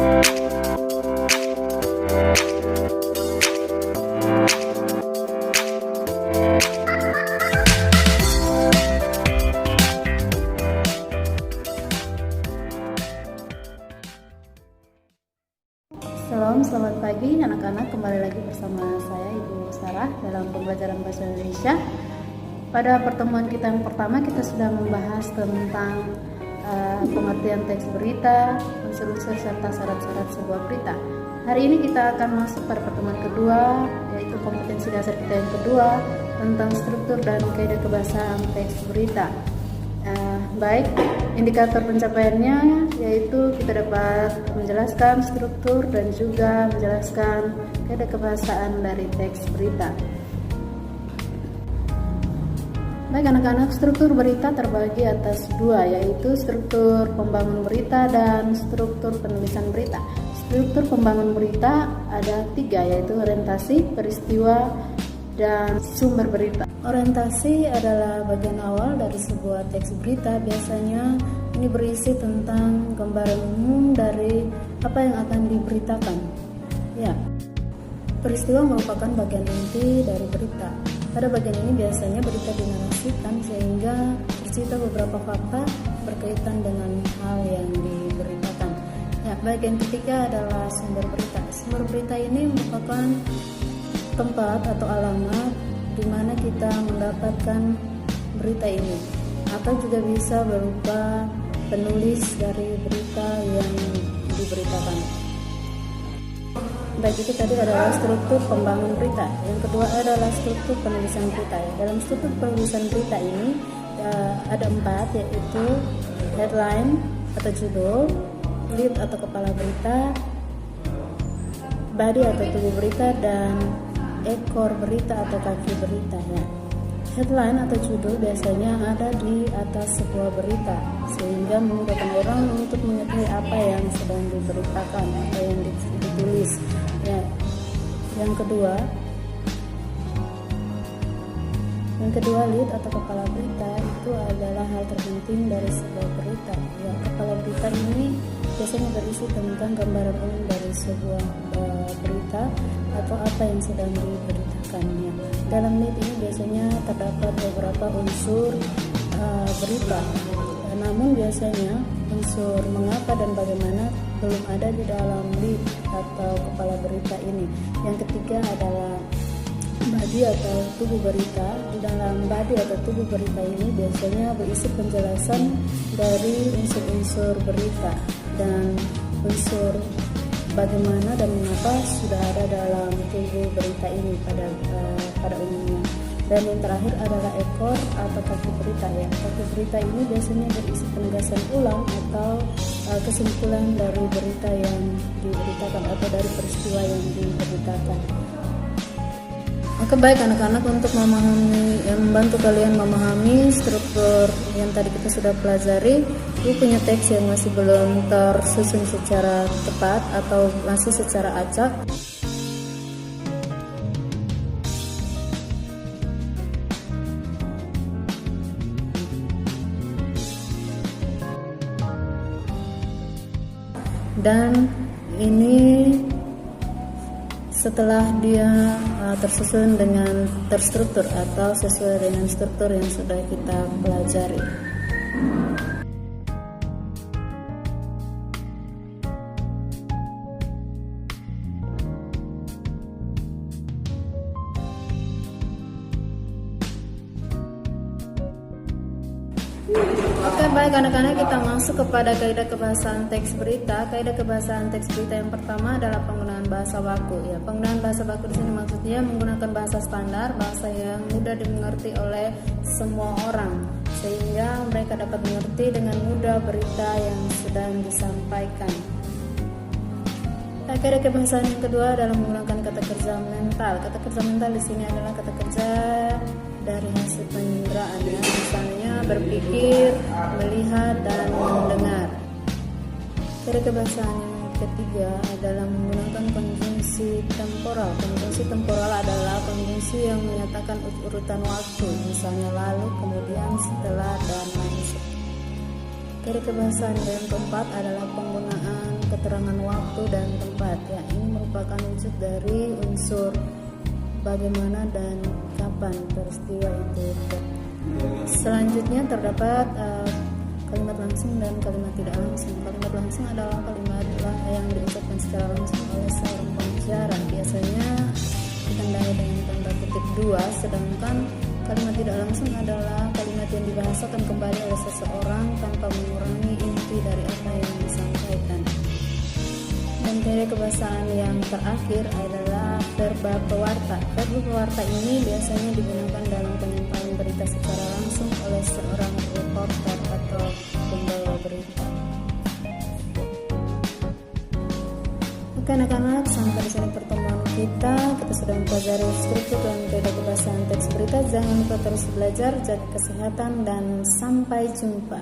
Shalom, selamat pagi anak-anak, kembali lagi bersama saya Ibu Sarah dalam pembelajaran bahasa Indonesia. Pada pertemuan kita yang pertama kita sudah membahas tentang pengertian teks berita, unsur-unsur serta syarat-syarat sebuah berita. Hari ini kita akan masuk pada pertemuan kedua, yaitu kompetensi dasar kita yang kedua tentang struktur dan kaidah kebahasaan teks berita. Baik, indikator pencapaiannya yaitu kita dapat menjelaskan struktur dan juga menjelaskan kaidah kebahasaan dari teks berita. Baik anak-anak, struktur berita terbagi atas dua, yaitu struktur pembangun berita dan struktur penulisan berita. Struktur pembangun berita ada tiga, yaitu orientasi, peristiwa, dan sumber berita. Orientasi adalah bagian awal dari sebuah teks berita. Biasanya ini berisi tentang gambaran umum dari apa yang akan diberitakan. Ya, peristiwa merupakan bagian inti dari berita. Pada bagian ini biasanya berita dinarasikan sehingga bercerita beberapa fakta berkaitan dengan hal yang diberitakan. Ya, bagian ketiga adalah sumber berita. Sumber berita ini merupakan tempat atau alamat di mana kita mendapatkan berita ini, atau juga bisa berupa penulis dari berita yang diberitakan. Baik, itu tadi adalah struktur pembangun berita. Yang kedua adalah struktur penulisan berita. Dalam struktur penulisan berita ini ada 4, yaitu headline atau judul, lead atau kepala berita, body atau tubuh berita, dan ekor berita atau kaki berita. Ya. Headline atau judul biasanya ada di atas sebuah berita sehingga memudahkan orang untuk mengetahui apa yang sedang diberitakan, apa yang ditulis. Ya. Yang kedua lead atau kepala berita itu adalah hal terpenting dari sebuah berita. Ya, kepala berita ini biasanya berisi tentang gambaran umum dari sebuah berita atau apa yang sedang diberitakannya. Dalam lead ini biasanya terdapat beberapa unsur berita. Namun biasanya unsur mengapa dan bagaimana belum ada di dalam lead atau kepala berita ini. Yang ketiga adalah body atau tubuh berita. Di dalam body atau tubuh berita ini biasanya berisi penjelasan dari unsur-unsur berita dan unsur bagaimana dan mengapa sudah ada dalam tubuh berita ini pada umumnya. Dan yang terakhir adalah ekor atau kaki berita. Ya, kaki berita ini biasanya berisi penegasan ulang atau kesimpulan dari berita yang diberitakan atau dari peristiwa yang diberitakan. Oke, baik anak-anak, untuk membantu kalian memahami struktur yang tadi kita sudah pelajari, Ibu punya teks yang masih belum tersusun secara tepat atau masih secara acak. Dan ini setelah dia tersusun dengan terstruktur atau sesuai dengan struktur yang sudah kita pelajari. Oke, baik anak-anak, kita masuk kepada kaidah kebahasaan teks berita. Kaidah kebahasaan teks berita yang pertama adalah penggunaan bahasa baku. Ya, penggunaan bahasa baku di sini maksudnya menggunakan bahasa standar, bahasa yang mudah dimengerti oleh semua orang, sehingga mereka dapat mengerti dengan mudah berita yang sedang disampaikan. Kaidah kebahasaan yang kedua adalah menggunakan kata kerja mental. Kata kerja mental di sini adalah kata kerja dari hasil penginderaan, ya, misalnya berpikir, melihat, dan mendengar. Kaidah kebahasaan yang ketiga adalah menggunakan konjungsi temporal. Konjungsi temporal adalah konjungsi yang menyatakan urutan waktu, misalnya lalu, kemudian, setelah, dan lain sebagainya. Kaidah kebahasaan yang keempat adalah penggunaan kata keterangan waktu dan tempat. Ya, ini merupakan wujud dari unsur bagaimana dan kapan peristiwa itu. Selanjutnya terdapat kalimat langsung dan kalimat tidak langsung. Kalimat langsung adalah kalimat yang diucapkan secara langsung oleh seorang pembicara, biasanya ditandai dengan tanda kutip 2, sedangkan kalimat tidak langsung adalah kalimat yang dibahasakan kembali oleh seseorang tanpa mengurangi inti dari apa yang disampaikan. Dan teori kebahasaan yang terakhir adalah verba pewarta. Verba pewarta ini biasanya digunakan dalam penyampaian berita secara langsung oleh seorang reporter atau pembawa berita. Oke anak-anak, sampai di sini pertemuan kita. Kita sudah mempelajari struktur dan teori kebahasaan teks berita. Jangan lupa terus belajar, jaga kesehatan, dan sampai jumpa.